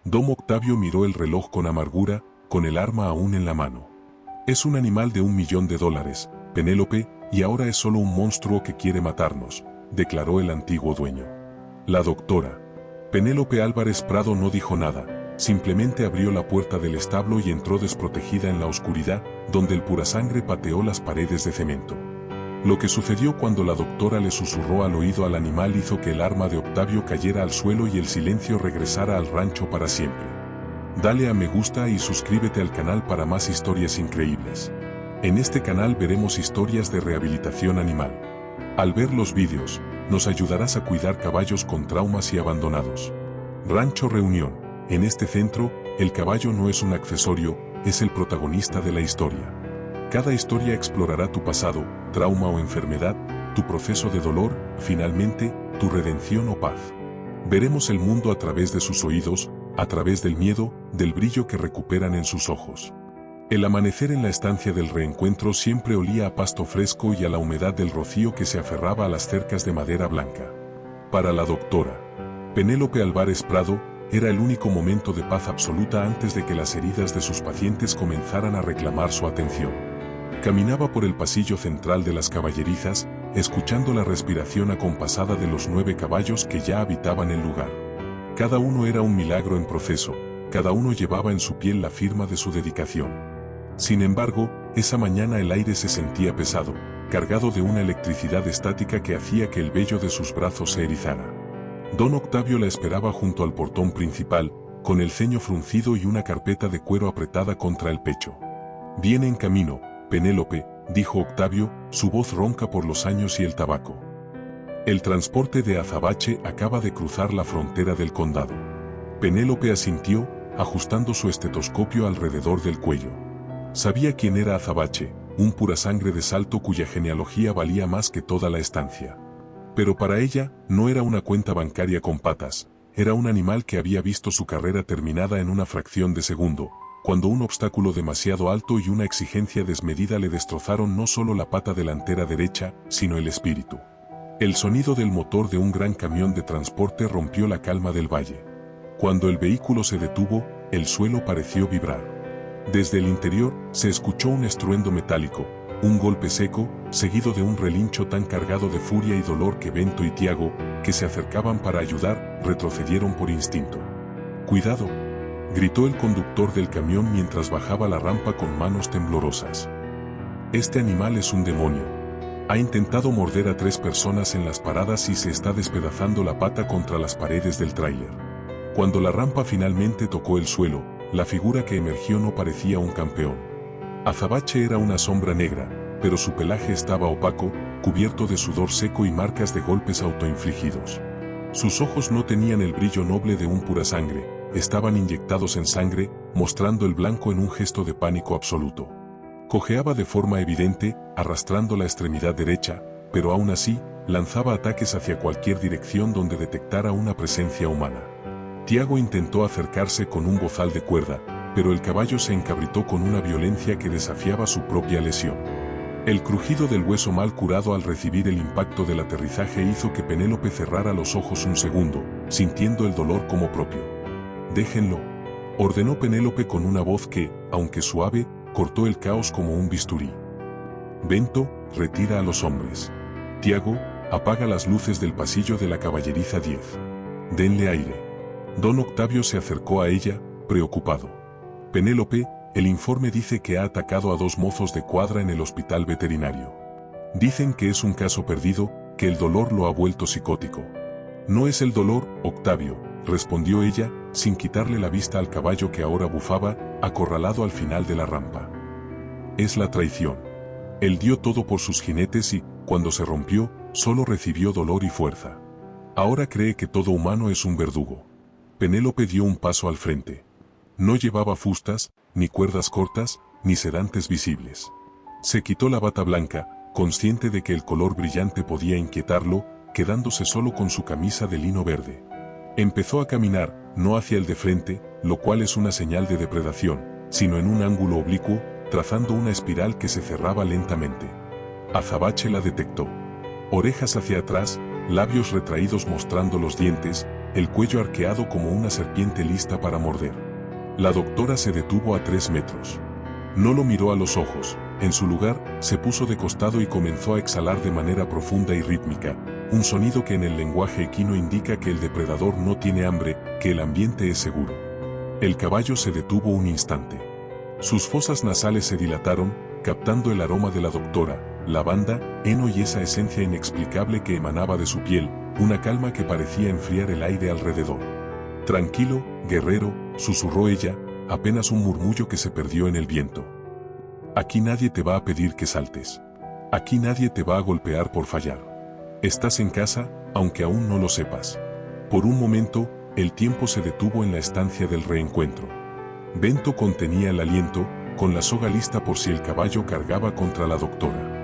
Don Octavio miró el reloj con amargura, con el arma aún en la mano. Es un animal de $1.000.000, Penélope, y ahora es solo un monstruo que quiere matarnos, declaró el antiguo dueño. La doctora Penélope Álvarez Prado no dijo nada, simplemente abrió la puerta del establo y entró desprotegida en la oscuridad, donde el purasangre pateó las paredes de cemento. Lo que sucedió cuando la doctora le susurró al oído al animal hizo que el arma de Octavio cayera al suelo y el silencio regresara al rancho para siempre. Dale a me gusta y suscríbete al canal para más historias increíbles. En este canal veremos historias de rehabilitación animal. Al ver los vídeos, nos ayudarás a cuidar caballos con traumas y abandonados. Rancho Reunión. En este centro, el caballo no es un accesorio, es el protagonista de la historia. Cada historia explorará tu pasado, trauma o enfermedad, tu proceso de dolor, finalmente, tu redención o paz. Veremos el mundo a través de sus oídos, a través del miedo, del brillo que recuperan en sus ojos. El amanecer en la estancia del reencuentro siempre olía a pasto fresco y a la humedad del rocío que se aferraba a las cercas de madera blanca. Para la doctora Penélope Álvarez Prado, era el único momento de paz absoluta antes de que las heridas de sus pacientes comenzaran a reclamar su atención. Caminaba por el pasillo central de las caballerizas, escuchando la respiración acompasada de los 9 caballos que ya habitaban el lugar. Cada uno era un milagro en proceso, cada uno llevaba en su piel la firma de su dedicación. Sin embargo, esa mañana el aire se sentía pesado, cargado de una electricidad estática que hacía que el vello de sus brazos se erizara. Don Octavio la esperaba junto al portón principal, con el ceño fruncido y una carpeta de cuero apretada contra el pecho. «Viene en camino, Penélope», dijo Octavio, su voz ronca por los años y el tabaco. «El transporte de Azabache acaba de cruzar la frontera del condado». Penélope asintió, ajustando su estetoscopio alrededor del cuello. Sabía quién era Azabache, un purasangre de Salto cuya genealogía valía más que toda la estancia. Pero para ella, no era una cuenta bancaria con patas, era un animal que había visto su carrera terminada en una fracción de segundo, cuando un obstáculo demasiado alto y una exigencia desmedida le destrozaron no solo la pata delantera derecha, sino el espíritu. El sonido del motor de un gran camión de transporte rompió la calma del valle. Cuando el vehículo se detuvo, el suelo pareció vibrar. Desde el interior, se escuchó un estruendo metálico, un golpe seco, seguido de un relincho tan cargado de furia y dolor que Bento y Tiago, que se acercaban para ayudar, retrocedieron por instinto. «¡Cuidado!», gritó el conductor del camión mientras bajaba la rampa con manos temblorosas. «Este animal es un demonio. Ha intentado morder a 3 personas en las paradas y se está despedazando la pata contra las paredes del tráiler». Cuando la rampa finalmente tocó el suelo, la figura que emergió no parecía un campeón. Azabache era una sombra negra, pero su pelaje estaba opaco, cubierto de sudor seco y marcas de golpes autoinfligidos. Sus ojos no tenían el brillo noble de un purasangre, estaban inyectados en sangre, mostrando el blanco en un gesto de pánico absoluto. Cojeaba de forma evidente, arrastrando la extremidad derecha, pero aún así, lanzaba ataques hacia cualquier dirección donde detectara una presencia humana. Tiago intentó acercarse con un bozal de cuerda, pero el caballo se encabritó con una violencia que desafiaba su propia lesión. El crujido del hueso mal curado al recibir el impacto del aterrizaje hizo que Penélope cerrara los ojos un segundo, sintiendo el dolor como propio. «Déjenlo», ordenó Penélope con una voz que, aunque suave, cortó el caos como un bisturí. «Bento, retira a los hombres. Tiago, apaga las luces del pasillo de la caballeriza 10. Denle aire». Don Octavio se acercó a ella, preocupado. «Penélope, el informe dice que ha atacado a 2 mozos de cuadra en el hospital veterinario. Dicen que es un caso perdido, que el dolor lo ha vuelto psicótico». «No es el dolor, Octavio», respondió ella, sin quitarle la vista al caballo que ahora bufaba, acorralado al final de la rampa. «Es la traición. Él dio todo por sus jinetes y, cuando se rompió, solo recibió dolor y fuerza. Ahora cree que todo humano es un verdugo». Penélope dio un paso al frente. No llevaba fustas, ni cuerdas cortas, ni sedantes visibles. Se quitó la bata blanca, consciente de que el color brillante podía inquietarlo, quedándose solo con su camisa de lino verde. Empezó a caminar, no hacia el de frente, lo cual es una señal de depredación, sino en un ángulo oblicuo, trazando una espiral que se cerraba lentamente. Azabache la detectó. Orejas hacia atrás, labios retraídos mostrando los dientes, el cuello arqueado como una serpiente lista para morder. La doctora se detuvo a 3 metros. No lo miró a los ojos, en su lugar, se puso de costado y comenzó a exhalar de manera profunda y rítmica, un sonido que en el lenguaje equino indica que el depredador no tiene hambre, que el ambiente es seguro. El caballo se detuvo un instante. Sus fosas nasales se dilataron, captando el aroma de la doctora, lavanda, heno y esa esencia inexplicable que emanaba de su piel, una calma que parecía enfriar el aire alrededor. Tranquilo, guerrero, susurró ella, apenas un murmullo que se perdió en el viento. Aquí nadie te va a pedir que saltes. Aquí nadie te va a golpear por fallar. Estás en casa, aunque aún no lo sepas. Por un momento, el tiempo se detuvo en la estancia del reencuentro. Bento contenía el aliento, con la soga lista por si el caballo cargaba contra la doctora.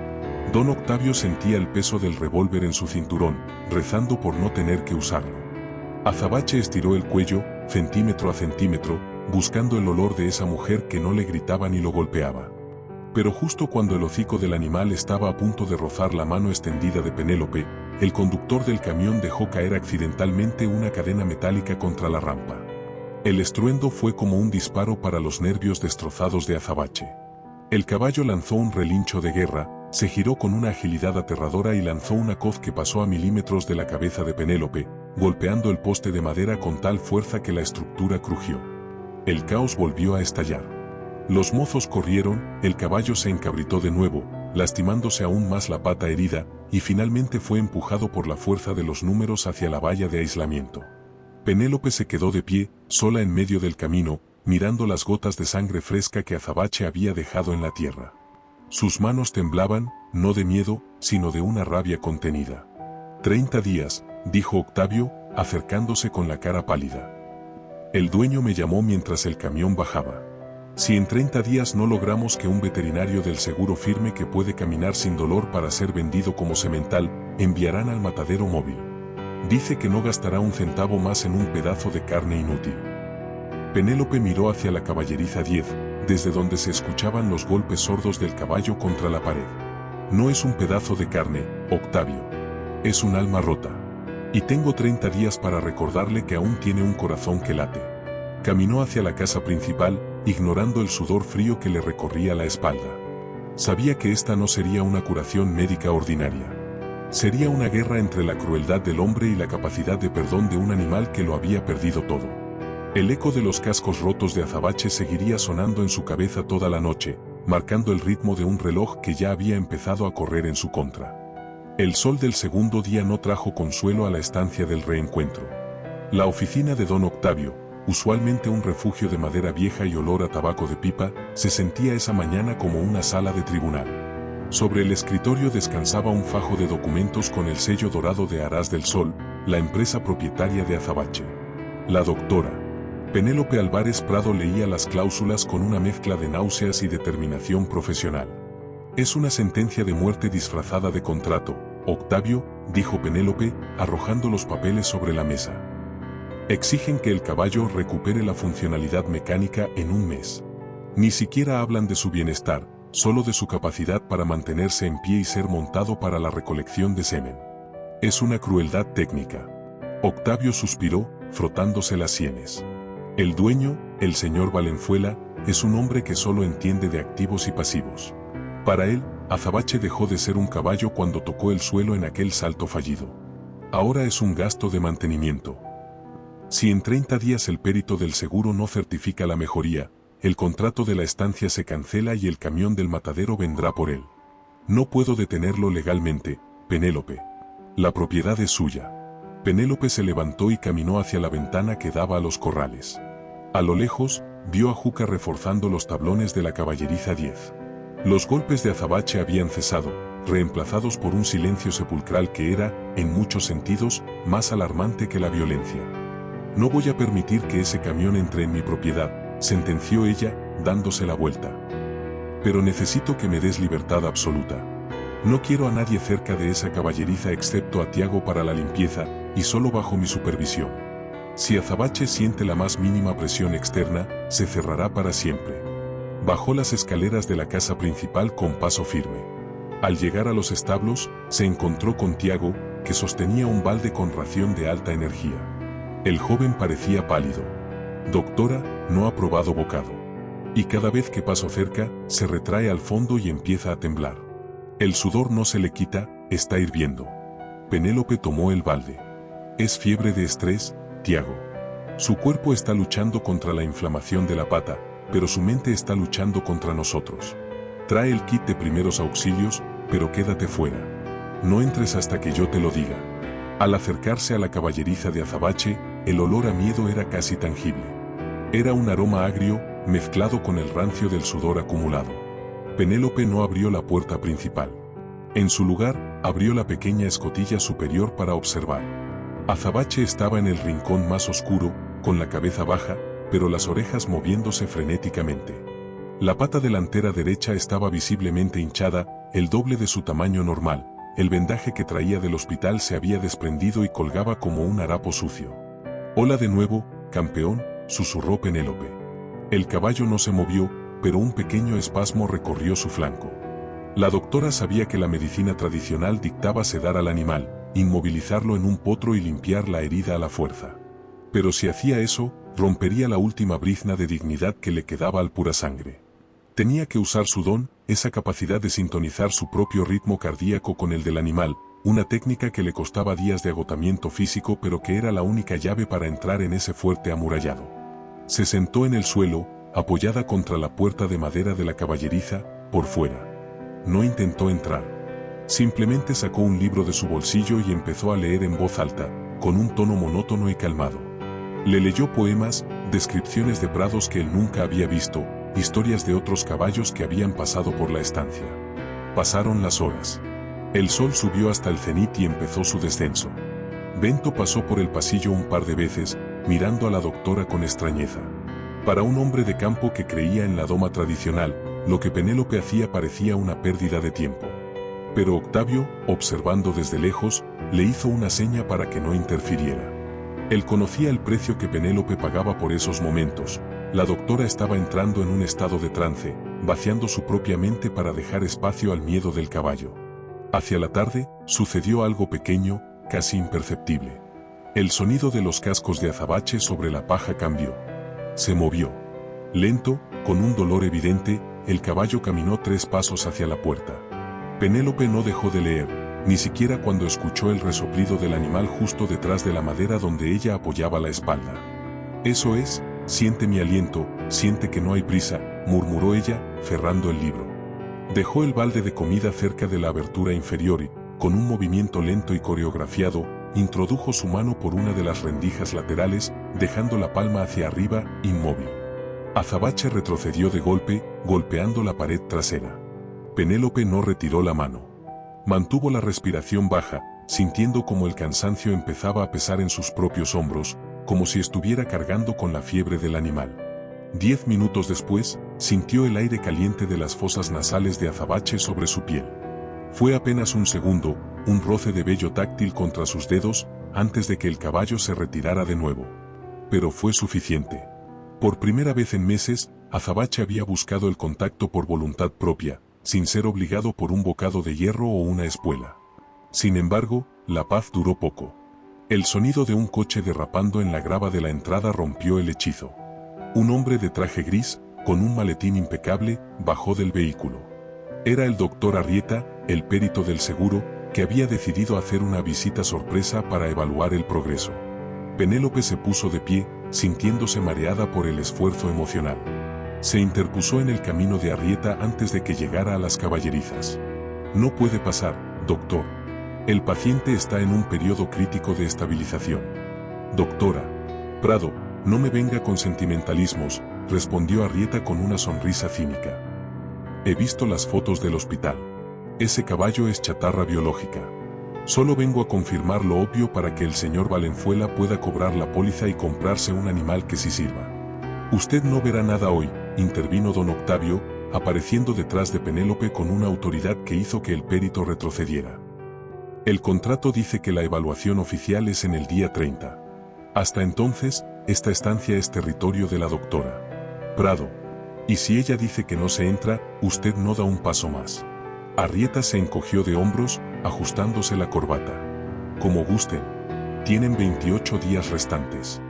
Don Octavio sentía el peso del revólver en su cinturón, rezando por no tener que usarlo. Azabache estiró el cuello, centímetro a centímetro, buscando el olor de esa mujer que no le gritaba ni lo golpeaba. Pero justo cuando el hocico del animal estaba a punto de rozar la mano extendida de Penélope, el conductor del camión dejó caer accidentalmente una cadena metálica contra la rampa. El estruendo fue como un disparo para los nervios destrozados de Azabache. El caballo lanzó un relincho de guerra, se giró con una agilidad aterradora y lanzó una coz que pasó a milímetros de la cabeza de Penélope, golpeando el poste de madera con tal fuerza que la estructura crujió. El caos volvió a estallar. Los mozos corrieron, el caballo se encabritó de nuevo, lastimándose aún más la pata herida, y finalmente fue empujado por la fuerza de los números hacia la valla de aislamiento. Penélope se quedó de pie, sola en medio del camino, mirando las gotas de sangre fresca que Azabache había dejado en la tierra. Sus manos temblaban, no de miedo, sino de una rabia contenida. 30 días, dijo Octavio, acercándose con la cara pálida. El dueño me llamó mientras el camión bajaba. Si en 30 días no logramos que un veterinario del seguro firme que puede caminar sin dolor para ser vendido como semental, enviarán al matadero móvil. Dice que no gastará un centavo más en un pedazo de carne inútil. Penélope miró hacia la caballeriza 10, desde donde se escuchaban los golpes sordos del caballo contra la pared. No es un pedazo de carne, Octavio. Es un alma rota. Y tengo 30 días para recordarle que aún tiene un corazón que late. Caminó hacia la casa principal, ignorando el sudor frío que le recorría la espalda. Sabía que esta no sería una curación médica ordinaria. Sería una guerra entre la crueldad del hombre y la capacidad de perdón de un animal que lo había perdido todo. El eco de los cascos rotos de Azabache seguiría sonando en su cabeza toda la noche, marcando el ritmo de un reloj que ya había empezado a correr en su contra. El sol del segundo día no trajo consuelo a la estancia del reencuentro. La oficina de don Octavio, usualmente un refugio de madera vieja y olor a tabaco de pipa, se sentía esa mañana como una sala de tribunal. Sobre el escritorio descansaba un fajo de documentos con el sello dorado de Aras del Sol, la empresa propietaria de Azabache. La doctora Penélope Álvarez Prado leía las cláusulas con una mezcla de náuseas y determinación profesional. Es una sentencia de muerte disfrazada de contrato, Octavio, dijo Penélope, arrojando los papeles sobre la mesa. Exigen que el caballo recupere la funcionalidad mecánica en un mes. Ni siquiera hablan de su bienestar, solo de su capacidad para mantenerse en pie y ser montado para la recolección de semen. Es una crueldad técnica. Octavio suspiró, frotándose las sienes. El dueño, el señor Valenzuela, es un hombre que solo entiende de activos y pasivos. Para él, Azabache dejó de ser un caballo cuando tocó el suelo en aquel salto fallido. Ahora es un gasto de mantenimiento. Si en 30 días el perito del seguro no certifica la mejoría, el contrato de la estancia se cancela y el camión del matadero vendrá por él. No puedo detenerlo legalmente, Penélope. La propiedad es suya. Penélope se levantó y caminó hacia la ventana que daba a los corrales. A lo lejos, vio a Juca reforzando los tablones de la caballeriza 10. Los golpes de Azabache habían cesado, reemplazados por un silencio sepulcral que era, en muchos sentidos, más alarmante que la violencia. No voy a permitir que ese camión entre en mi propiedad, sentenció ella, dándose la vuelta. Pero necesito que me des libertad absoluta. No quiero a nadie cerca de esa caballeriza excepto a Tiago para la limpieza, y solo bajo mi supervisión. Si Azabache siente la más mínima presión externa, se cerrará para siempre. Bajó las escaleras de la casa principal con paso firme. Al llegar a los establos, se encontró con Tiago, que sostenía un balde con ración de alta energía. El joven parecía pálido. Doctora, no ha probado bocado. Y cada vez que paso cerca, se retrae al fondo y empieza a temblar. El sudor no se le quita, está hirviendo. Penélope tomó el balde. Es fiebre de estrés, Tiago. Su cuerpo está luchando contra la inflamación de la pata, pero su mente está luchando contra nosotros. Trae el kit de primeros auxilios, pero quédate fuera. No entres hasta que yo te lo diga. Al acercarse a la caballeriza de azabache, el olor a miedo era casi tangible. Era un aroma agrio, mezclado con el rancio del sudor acumulado. Penélope no abrió la puerta principal. En su lugar, abrió la pequeña escotilla superior para observar. Azabache estaba en el rincón más oscuro, con la cabeza baja, pero las orejas moviéndose frenéticamente. La pata delantera derecha estaba visiblemente hinchada, el doble de su tamaño normal. El vendaje que traía del hospital se había desprendido y colgaba como un harapo sucio. «Hola de nuevo, campeón», susurró Penélope. El caballo no se movió, pero un pequeño espasmo recorrió su flanco. La doctora sabía que la medicina tradicional dictaba sedar al animal, inmovilizarlo en un potro y limpiar la herida a la fuerza. Pero si hacía eso, rompería la última brizna de dignidad que le quedaba al pura sangre. Tenía que usar su don, esa capacidad de sintonizar su propio ritmo cardíaco con el del animal, una técnica que le costaba días de agotamiento físico pero que era la única llave para entrar en ese fuerte amurallado. Se sentó en el suelo, apoyada contra la puerta de madera de la caballeriza, por fuera. No intentó entrar. Simplemente sacó un libro de su bolsillo y empezó a leer en voz alta, con un tono monótono y calmado. Le leyó poemas, descripciones de prados que él nunca había visto, historias de otros caballos que habían pasado por la estancia. Pasaron las horas. El sol subió hasta el cenit y empezó su descenso. Bento pasó por el pasillo un par de veces, mirando a la doctora con extrañeza. Para un hombre de campo que creía en la doma tradicional, lo que Penélope hacía parecía una pérdida de tiempo. Pero Octavio, observando desde lejos, le hizo una seña para que no interfiriera. Él conocía el precio que Penélope pagaba por esos momentos. La doctora estaba entrando en un estado de trance, vaciando su propia mente para dejar espacio al miedo del caballo. Hacia la tarde, sucedió algo pequeño, casi imperceptible. El sonido de los cascos de azabache sobre la paja cambió. Se movió. Lento, con un dolor evidente, el caballo caminó 3 pasos hacia la puerta. Penélope no dejó de leer, ni siquiera cuando escuchó el resoplido del animal justo detrás de la madera donde ella apoyaba la espalda. «Eso es, siente mi aliento, siente que no hay prisa», murmuró ella, cerrando el libro. Dejó el balde de comida cerca de la abertura inferior y, con un movimiento lento y coreografiado, introdujo su mano por una de las rendijas laterales, dejando la palma hacia arriba, inmóvil. Azabache retrocedió de golpe, golpeando la pared trasera. Penélope no retiró la mano. Mantuvo la respiración baja, sintiendo como el cansancio empezaba a pesar en sus propios hombros, como si estuviera cargando con la fiebre del animal. 10 minutos después, sintió el aire caliente de las fosas nasales de azabache sobre su piel. Fue apenas un segundo, un roce de vello táctil contra sus dedos, antes de que el caballo se retirara de nuevo. Pero fue suficiente. Por primera vez en meses, Azabache había buscado el contacto por voluntad propia, sin ser obligado por un bocado de hierro o una espuela. Sin embargo, la paz duró poco. El sonido de un coche derrapando en la grava de la entrada rompió el hechizo. Un hombre de traje gris, con un maletín impecable, bajó del vehículo. Era el doctor Arrieta, el perito del seguro, que había decidido hacer una visita sorpresa para evaluar el progreso. Penélope se puso de pie, sintiéndose mareada por el esfuerzo emocional. Se interpuso en el camino de Arrieta antes de que llegara a las caballerizas. «No puede pasar, doctor. El paciente está en un periodo crítico de estabilización». «Doctora Prado, no me venga con sentimentalismos», respondió Arrieta con una sonrisa cínica. «He visto las fotos del hospital. Ese caballo es chatarra biológica. Solo vengo a confirmar lo obvio para que el señor Valenzuela pueda cobrar la póliza y comprarse un animal que sí sirva». «Usted no verá nada hoy», intervino don Octavio, apareciendo detrás de Penélope con una autoridad que hizo que el perito retrocediera. «El contrato dice que la evaluación oficial es en el día 30. Hasta entonces, esta estancia es territorio de la doctora Prado. Y si ella dice que no se entra, usted no da un paso más». Arrieta se encogió de hombros, ajustándose la corbata. «Como gusten. Tienen 28 días restantes.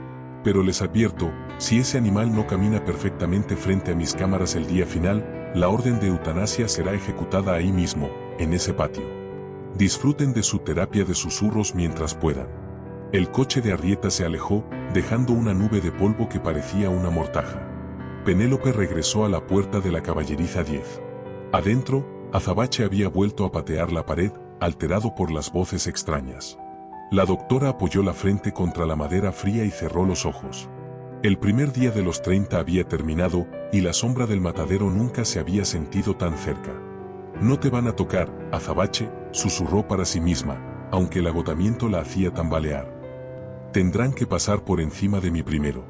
Pero les advierto, si ese animal no camina perfectamente frente a mis cámaras el día final, la orden de eutanasia será ejecutada ahí mismo, en ese patio. Disfruten de su terapia de susurros mientras puedan. El coche de Arrieta se alejó, dejando una nube de polvo que parecía una mortaja. Penélope regresó a la puerta de la caballeriza 10. Adentro, Azabache había vuelto a patear la pared, alterado por las voces extrañas. La doctora apoyó la frente contra la madera fría y cerró los ojos. El primer día de los 30 había terminado, y la sombra del matadero nunca se había sentido tan cerca. No te van a tocar, Azabache, susurró para sí misma, aunque el agotamiento la hacía tambalear. Tendrán que pasar por encima de mí primero.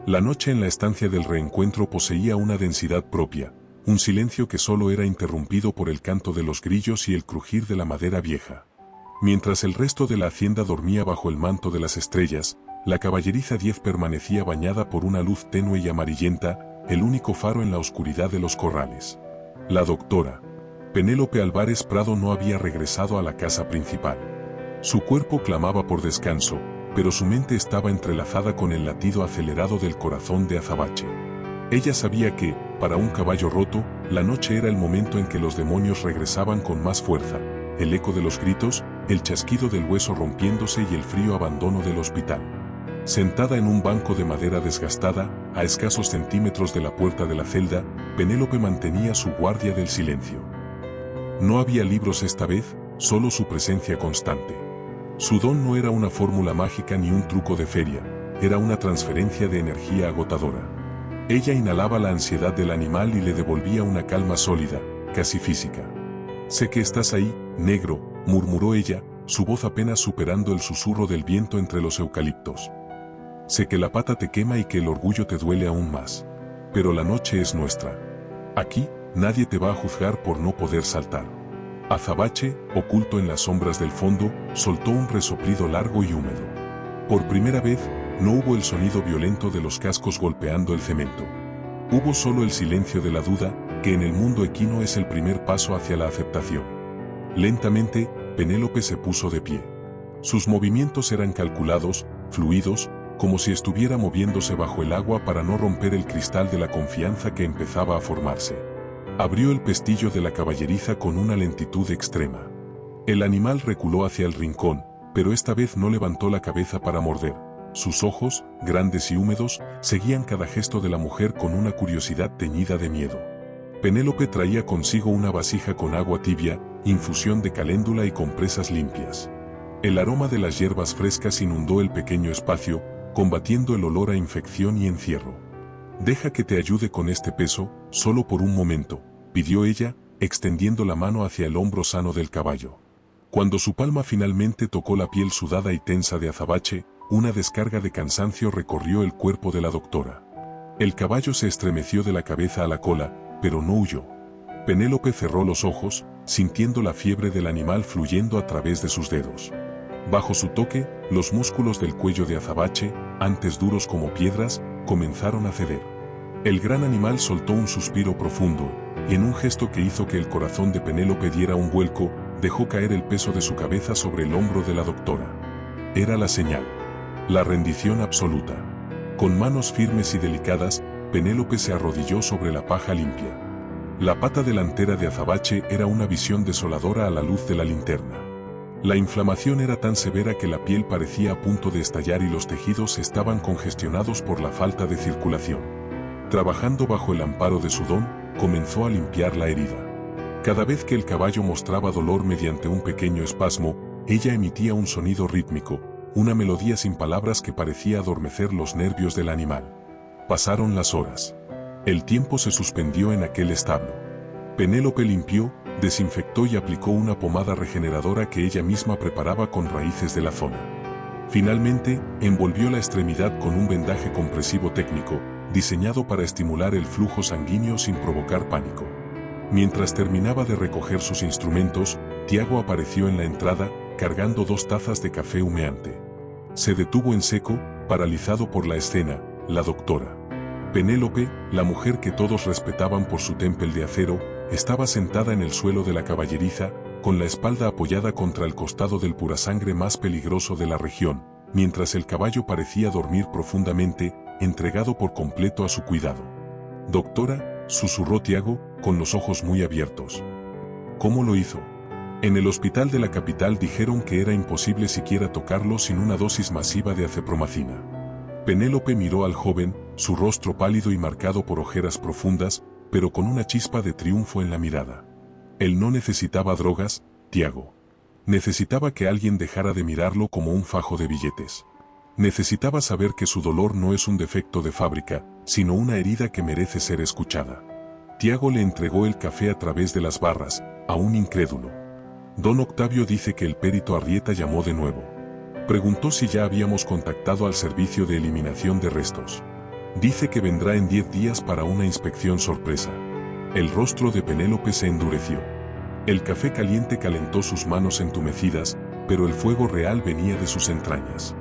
La noche en la estancia del reencuentro poseía una densidad propia, un silencio que solo era interrumpido por el canto de los grillos y el crujir de la madera vieja. Mientras el resto de la hacienda dormía bajo el manto de las estrellas, la caballeriza 10 permanecía bañada por una luz tenue y amarillenta, el único faro en la oscuridad de los corrales. La doctora Penélope Álvarez Prado no había regresado a la casa principal. Su cuerpo clamaba por descanso, pero su mente estaba entrelazada con el latido acelerado del corazón de Azabache. Ella sabía que, para un caballo roto, la noche era el momento en que los demonios regresaban con más fuerza, el eco de los gritos, el chasquido del hueso rompiéndose y el frío abandono del hospital. Sentada en un banco de madera desgastada, a escasos centímetros de la puerta de la celda, Penélope mantenía su guardia del silencio. No había libros esta vez, solo su presencia constante. Su don no era una fórmula mágica ni un truco de feria, era una transferencia de energía agotadora. Ella inhalaba la ansiedad del animal y le devolvía una calma sólida, casi física. «Sé que estás ahí, negro», murmuró ella, su voz apenas superando el susurro del viento entre los eucaliptos. «Sé que la pata te quema y que el orgullo te duele aún más. Pero la noche es nuestra. Aquí, nadie te va a juzgar por no poder saltar». Azabache, oculto en las sombras del fondo, soltó un resoplido largo y húmedo. Por primera vez, no hubo el sonido violento de los cascos golpeando el cemento. Hubo solo el silencio de la duda, que en el mundo equino es el primer paso hacia la aceptación. Lentamente, Penélope se puso de pie. Sus movimientos eran calculados, fluidos, como si estuviera moviéndose bajo el agua para no romper el cristal de la confianza que empezaba a formarse. Abrió el pestillo de la caballeriza con una lentitud extrema. El animal reculó hacia el rincón, pero esta vez no levantó la cabeza para morder. Sus ojos, grandes y húmedos, seguían cada gesto de la mujer con una curiosidad teñida de miedo. Penélope traía consigo una vasija con agua tibia, infusión de caléndula y compresas limpias. El aroma de las hierbas frescas inundó el pequeño espacio, combatiendo el olor a infección y encierro. «Deja que te ayude con este peso, solo por un momento», pidió ella, extendiendo la mano hacia el hombro sano del caballo. Cuando su palma finalmente tocó la piel sudada y tensa de Azabache, una descarga de cansancio recorrió el cuerpo de la doctora. El caballo se estremeció de la cabeza a la cola, pero no huyó. Penélope cerró los ojos, sintiendo la fiebre del animal fluyendo a través de sus dedos. Bajo su toque, los músculos del cuello de Azabache, antes duros como piedras, comenzaron a ceder. El gran animal soltó un suspiro profundo, y en un gesto que hizo que el corazón de Penélope diera un vuelco, dejó caer el peso de su cabeza sobre el hombro de la doctora. Era la señal. La rendición absoluta. Con manos firmes y delicadas, Penélope se arrodilló sobre la paja limpia. La pata delantera de Azabache era una visión desoladora a la luz de la linterna. La inflamación era tan severa que la piel parecía a punto de estallar y los tejidos estaban congestionados por la falta de circulación. Trabajando bajo el amparo de su don, comenzó a limpiar la herida. Cada vez que el caballo mostraba dolor mediante un pequeño espasmo, ella emitía un sonido rítmico, una melodía sin palabras que parecía adormecer los nervios del animal. Pasaron las horas. El tiempo se suspendió en aquel establo. Penélope limpió, desinfectó y aplicó una pomada regeneradora que ella misma preparaba con raíces de la zona. Finalmente, envolvió la extremidad con un vendaje compresivo técnico, diseñado para estimular el flujo sanguíneo sin provocar pánico. Mientras terminaba de recoger sus instrumentos, Tiago apareció en la entrada, cargando 2 tazas de café humeante. Se detuvo en seco, paralizado por la escena, la doctora. Penélope, la mujer que todos respetaban por su tempel de acero, estaba sentada en el suelo de la caballeriza, con la espalda apoyada contra el costado del purasangre más peligroso de la región, mientras el caballo parecía dormir profundamente, entregado por completo a su cuidado. «Doctora», susurró Tiago, con los ojos muy abiertos. «¿Cómo lo hizo?» En el hospital de la capital dijeron que era imposible siquiera tocarlo sin una dosis masiva de acepromacina. Penélope miró al joven, su rostro pálido y marcado por ojeras profundas, pero con una chispa de triunfo en la mirada. Él no necesitaba drogas, Tiago. Necesitaba que alguien dejara de mirarlo como un fajo de billetes. Necesitaba saber que su dolor no es un defecto de fábrica, sino una herida que merece ser escuchada. Tiago le entregó el café a través de las barras, aún incrédulo. Don Octavio dice que el perito Arrieta llamó de nuevo. Preguntó si ya habíamos contactado al servicio de eliminación de restos. Dice que vendrá en 10 días para una inspección sorpresa. El rostro de Penélope se endureció. El café caliente calentó sus manos entumecidas, pero el fuego real venía de sus entrañas.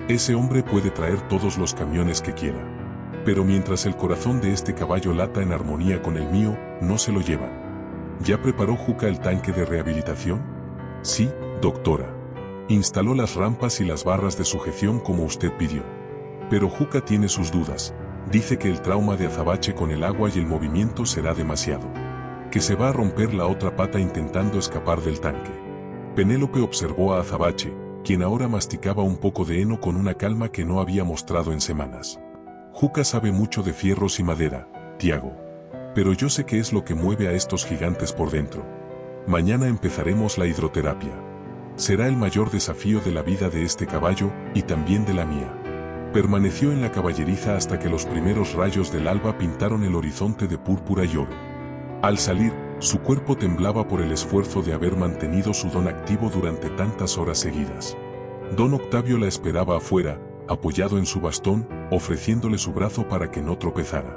Ese hombre puede traer todos los camiones que quiera. Pero mientras el corazón de este caballo lata en armonía con el mío, no se lo llevan. ¿Ya preparó Juca el tanque de rehabilitación? Sí, doctora. Instaló las rampas y las barras de sujeción como usted pidió. Pero Juca tiene sus dudas. Dice que el trauma de Azabache con el agua y el movimiento será demasiado. Que se va a romper la otra pata intentando escapar del tanque. Penélope observó a Azabache, quien ahora masticaba un poco de heno con una calma que no había mostrado en semanas. Juca sabe mucho de fierros y madera, Tiago. Pero yo sé qué es lo que mueve a estos gigantes por dentro. Mañana empezaremos la hidroterapia. Será el mayor desafío de la vida de este caballo y también de la mía. Permaneció en la caballeriza hasta que los primeros rayos del alba pintaron el horizonte de púrpura y oro. Al salir, su cuerpo temblaba por el esfuerzo de haber mantenido su don activo durante tantas horas seguidas. Don Octavio la esperaba afuera, apoyado en su bastón, ofreciéndole su brazo para que no tropezara.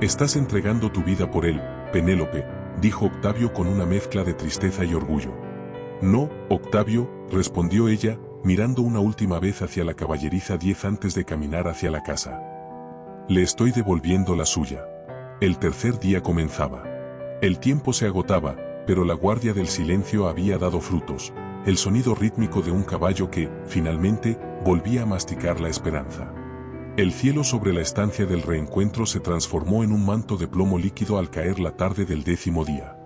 «Estás entregando tu vida por él, Penélope», dijo Octavio con una mezcla de tristeza y orgullo. «No, Octavio», respondió ella, mirando una última vez hacia la caballeriza 10 antes de caminar hacia la casa. «Le estoy devolviendo la suya». El tercer día comenzaba. El tiempo se agotaba, pero la guardia del silencio había dado frutos, el sonido rítmico de un caballo que, finalmente, volvía a masticar la esperanza. El cielo sobre la estancia del reencuentro se transformó en un manto de plomo líquido al caer la tarde del 10º día.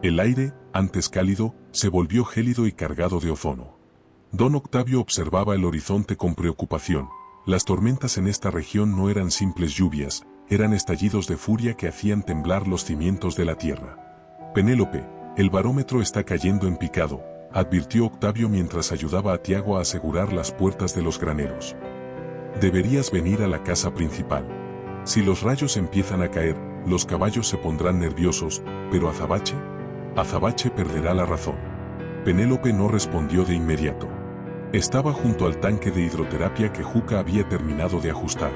El aire, antes cálido, se volvió gélido y cargado de ozono. Don Octavio observaba el horizonte con preocupación. Las tormentas en esta región no eran simples lluvias, eran estallidos de furia que hacían temblar los cimientos de la tierra. «Penélope, el barómetro está cayendo en picado», advirtió Octavio mientras ayudaba a Tiago a asegurar las puertas de los graneros. «Deberías venir a la casa principal. Si los rayos empiezan a caer, los caballos se pondrán nerviosos, pero Azabache perderá la razón». Penélope no respondió de inmediato. Estaba junto al tanque de hidroterapia que Juca había terminado de ajustar.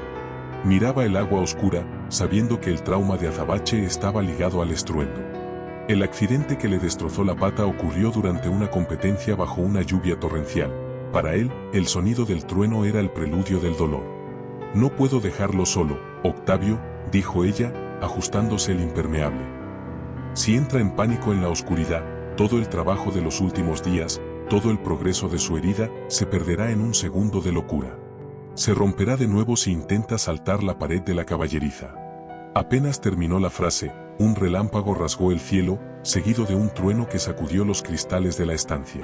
Miraba el agua oscura, sabiendo que el trauma de Azabache estaba ligado al estruendo. El accidente que le destrozó la pata ocurrió durante una competencia bajo una lluvia torrencial. Para él, el sonido del trueno era el preludio del dolor. «No puedo dejarlo solo, Octavio», dijo ella, ajustándose el impermeable. «Si entra en pánico en la oscuridad, todo el trabajo de los últimos días, todo el progreso de su herida, se perderá en un segundo de locura. Se romperá de nuevo si intenta saltar la pared de la caballeriza». Apenas terminó la frase, un relámpago rasgó el cielo, seguido de un trueno que sacudió los cristales de la estancia.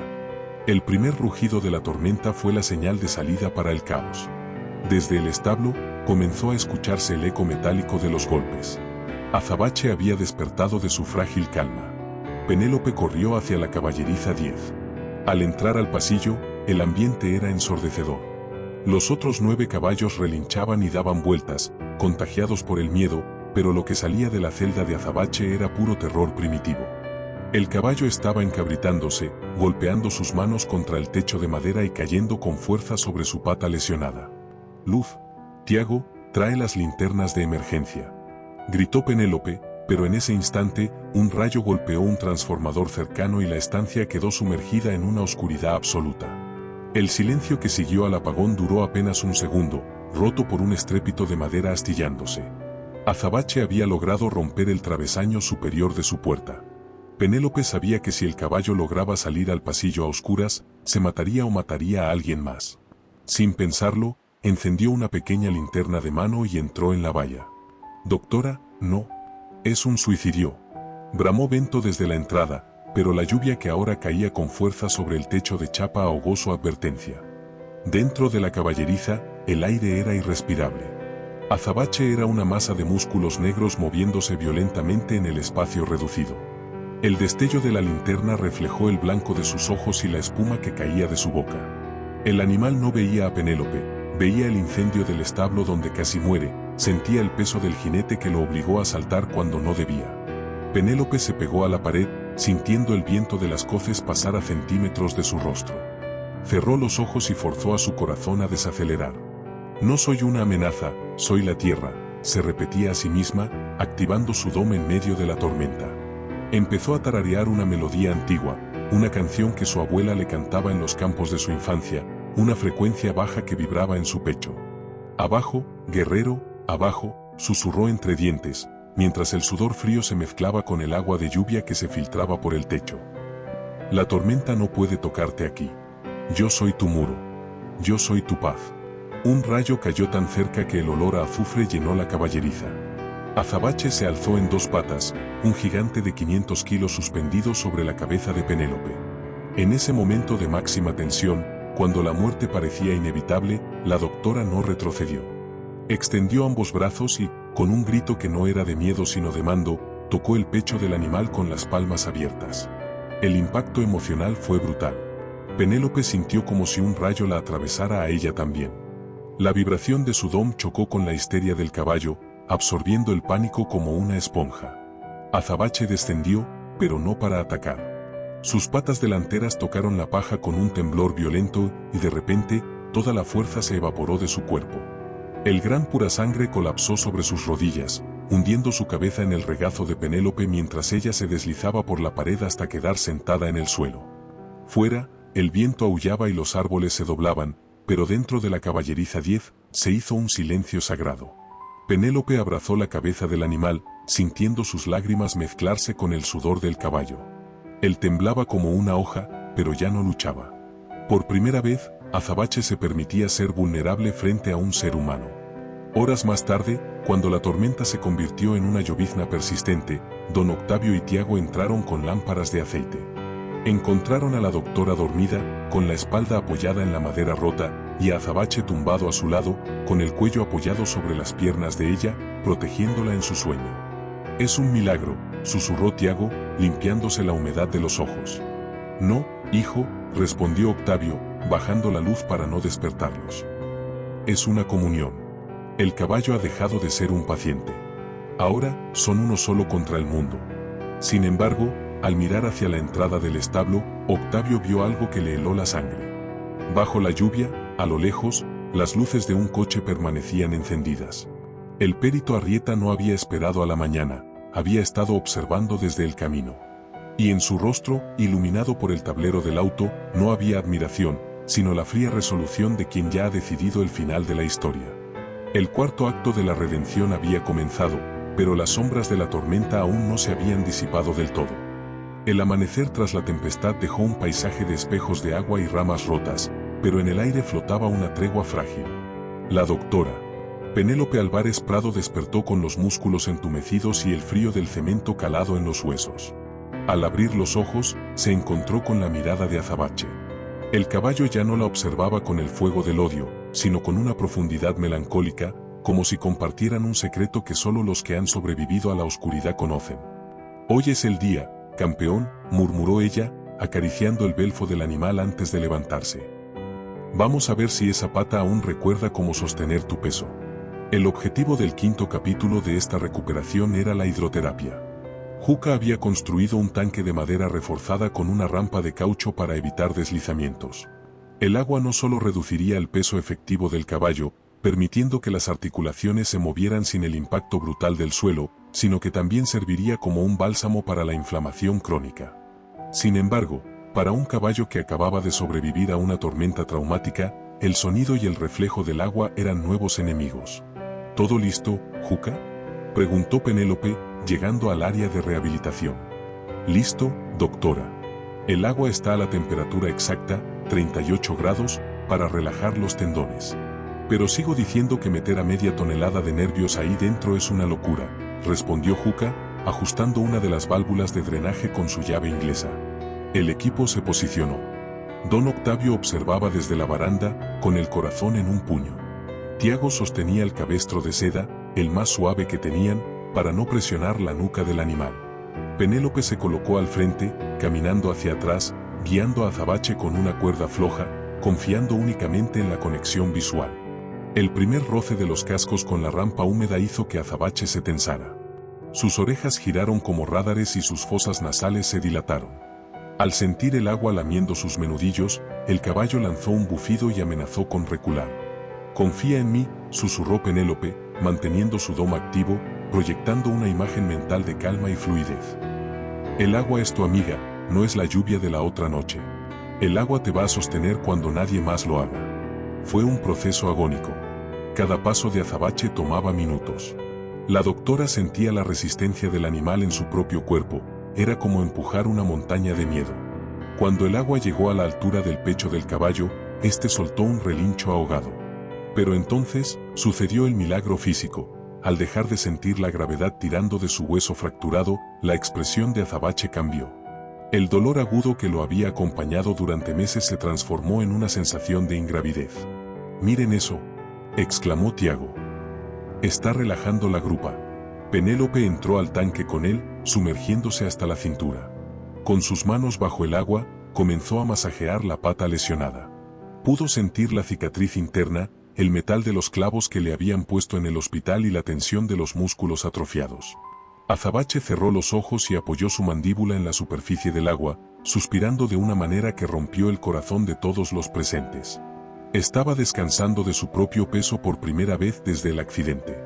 El primer rugido de la tormenta fue la señal de salida para el caos. Desde el establo, comenzó a escucharse el eco metálico de los golpes. Azabache había despertado de su frágil calma. Penélope corrió hacia la caballeriza 10. Al entrar al pasillo, el ambiente era ensordecedor. Los otros 9 caballos relinchaban y daban vueltas, contagiados por el miedo, pero lo que salía de la celda de Azabache era puro terror primitivo. El caballo estaba encabritándose, golpeando sus manos contra el techo de madera y cayendo con fuerza sobre su pata lesionada. «Luz, Tiago, trae las linternas de emergencia», gritó Penélope, pero en ese instante, un rayo golpeó un transformador cercano y la estancia quedó sumergida en una oscuridad absoluta. El silencio que siguió al apagón duró apenas un segundo, roto por un estrépito de madera astillándose. Azabache había logrado romper el travesaño superior de su puerta. Penélope sabía que si el caballo lograba salir al pasillo a oscuras, se mataría o mataría a alguien más. Sin pensarlo, encendió una pequeña linterna de mano y entró en la valla. «Doctora, no. Es un suicidio», bramó Bento desde la entrada, pero la lluvia que ahora caía con fuerza sobre el techo de chapa ahogó su advertencia. Dentro de la caballeriza, el aire era irrespirable. Azabache era una masa de músculos negros moviéndose violentamente en el espacio reducido. El destello de la linterna reflejó el blanco de sus ojos y la espuma que caía de su boca. El animal no veía a Penélope, veía el incendio del establo donde casi muere, sentía el peso del jinete que lo obligó a saltar cuando no debía. Penélope se pegó a la pared, sintiendo el viento de las coces pasar a centímetros de su rostro. Cerró los ojos y forzó a su corazón a desacelerar. «No soy una amenaza, soy la tierra», se repetía a sí misma, activando su dom en medio de la tormenta. Empezó a tararear una melodía antigua, una canción que su abuela le cantaba en los campos de su infancia, una frecuencia baja que vibraba en su pecho. «Abajo, guerrero, abajo», susurró entre dientes, mientras el sudor frío se mezclaba con el agua de lluvia que se filtraba por el techo. «La tormenta no puede tocarte aquí. Yo soy tu muro. Yo soy tu paz». Un rayo cayó tan cerca que el olor a azufre llenó la caballeriza. Azabache se alzó en dos patas, un gigante de 500 kilos suspendido sobre la cabeza de Penélope. En ese momento de máxima tensión, cuando la muerte parecía inevitable, la doctora no retrocedió. Extendió ambos brazos y, con un grito que no era de miedo sino de mando, tocó el pecho del animal con las palmas abiertas. El impacto emocional fue brutal. Penélope sintió como si un rayo la atravesara a ella también. La vibración de su dom chocó con la histeria del caballo, absorbiendo el pánico como una esponja. Azabache descendió, pero no para atacar. Sus patas delanteras tocaron la paja con un temblor violento y de repente, toda la fuerza se evaporó de su cuerpo. El gran purasangre colapsó sobre sus rodillas, hundiendo su cabeza en el regazo de Penélope mientras ella se deslizaba por la pared hasta quedar sentada en el suelo. Fuera, el viento aullaba y los árboles se doblaban, pero dentro de la caballeriza 10 se hizo un silencio sagrado. Penélope abrazó la cabeza del animal, sintiendo sus lágrimas mezclarse con el sudor del caballo. Él temblaba como una hoja, pero ya no luchaba. Por primera vez, Azabache se permitía ser vulnerable frente a un ser humano. Horas más tarde, cuando la tormenta se convirtió en una llovizna persistente, don Octavio y Tiago entraron con lámparas de aceite. Encontraron a la doctora dormida, con la espalda apoyada en la madera rota, y a Azabache tumbado a su lado, con el cuello apoyado sobre las piernas de ella, protegiéndola en su sueño. «Es un milagro», susurró Tiago, limpiándose la humedad de los ojos. «No, hijo», respondió Octavio, bajando la luz para no despertarlos. «Es una comunión. El caballo ha dejado de ser un paciente. Ahora, son uno solo contra el mundo». Sin embargo, al mirar hacia la entrada del establo, Octavio vio algo que le heló la sangre. Bajo la lluvia, a lo lejos, las luces de un coche permanecían encendidas. El perito Arrieta no había esperado a la mañana, había estado observando desde el camino. Y en su rostro, iluminado por el tablero del auto, no había admiración, sino la fría resolución de quien ya ha decidido el final de la historia. El cuarto acto de la redención había comenzado, pero las sombras de la tormenta aún no se habían disipado del todo. El amanecer tras la tempestad dejó un paisaje de espejos de agua y ramas rotas, pero en el aire flotaba una tregua frágil. La doctora Penélope Álvarez Prado despertó con los músculos entumecidos y el frío del cemento calado en los huesos. Al abrir los ojos, se encontró con la mirada de Azabache. El caballo ya no la observaba con el fuego del odio, sino con una profundidad melancólica, como si compartieran un secreto que solo los que han sobrevivido a la oscuridad conocen. «Hoy es el día, campeón», murmuró ella, acariciando el belfo del animal antes de levantarse. «Vamos a ver si esa pata aún recuerda cómo sostener tu peso». El objetivo del quinto capítulo de esta recuperación era la hidroterapia. Juca había construido un tanque de madera reforzada con una rampa de caucho para evitar deslizamientos. El agua no solo reduciría el peso efectivo del caballo, permitiendo que las articulaciones se movieran sin el impacto brutal del suelo, sino que también serviría como un bálsamo para la inflamación crónica. Sin embargo, para un caballo que acababa de sobrevivir a una tormenta traumática, el sonido y el reflejo del agua eran nuevos enemigos. ¿Todo listo, Juca?, preguntó Penélope, llegando al área de rehabilitación. «Listo, doctora. El agua está a la temperatura exacta, 38 grados, para relajar los tendones. Pero sigo diciendo que meter a media tonelada de nervios ahí dentro es una locura, respondió Juca, ajustando una de las válvulas de drenaje con su llave inglesa. El equipo se posicionó. Don Octavio observaba desde la baranda, con el corazón en un puño. Tiago sostenía el cabestro de seda, el más suave que tenían, para no presionar la nuca del animal. Penélope se colocó al frente, caminando hacia atrás, guiando a Azabache con una cuerda floja, confiando únicamente en la conexión visual. El primer roce de los cascos con la rampa húmeda hizo que Azabache se tensara. Sus orejas giraron como rádares y sus fosas nasales se dilataron. Al sentir el agua lamiendo sus menudillos, el caballo lanzó un bufido y amenazó con recular. «Confía en mí», susurró Penélope, manteniendo su domo activo, proyectando una imagen mental de calma y fluidez. «El agua es tu amiga, no es la lluvia de la otra noche. El agua te va a sostener cuando nadie más lo haga». Fue un proceso agónico. Cada paso de Azabache tomaba minutos. La doctora sentía la resistencia del animal en su propio cuerpo, era como empujar una montaña de miedo. Cuando el agua llegó a la altura del pecho del caballo, este soltó un relincho ahogado. Pero entonces, sucedió el milagro físico. Al dejar de sentir la gravedad tirando de su hueso fracturado, la expresión de Azabache cambió. El dolor agudo que lo había acompañado durante meses se transformó en una sensación de ingravidez. «Miren eso», exclamó Tiago. «Está relajando la grupa». Penélope entró al tanque con él, sumergiéndose hasta la cintura. Con sus manos bajo el agua, comenzó a masajear la pata lesionada. Pudo sentir la cicatriz interna, el metal de los clavos que le habían puesto en el hospital y la tensión de los músculos atrofiados. Azabache cerró los ojos y apoyó su mandíbula en la superficie del agua, suspirando de una manera que rompió el corazón de todos los presentes. Estaba descansando de su propio peso por primera vez desde el accidente.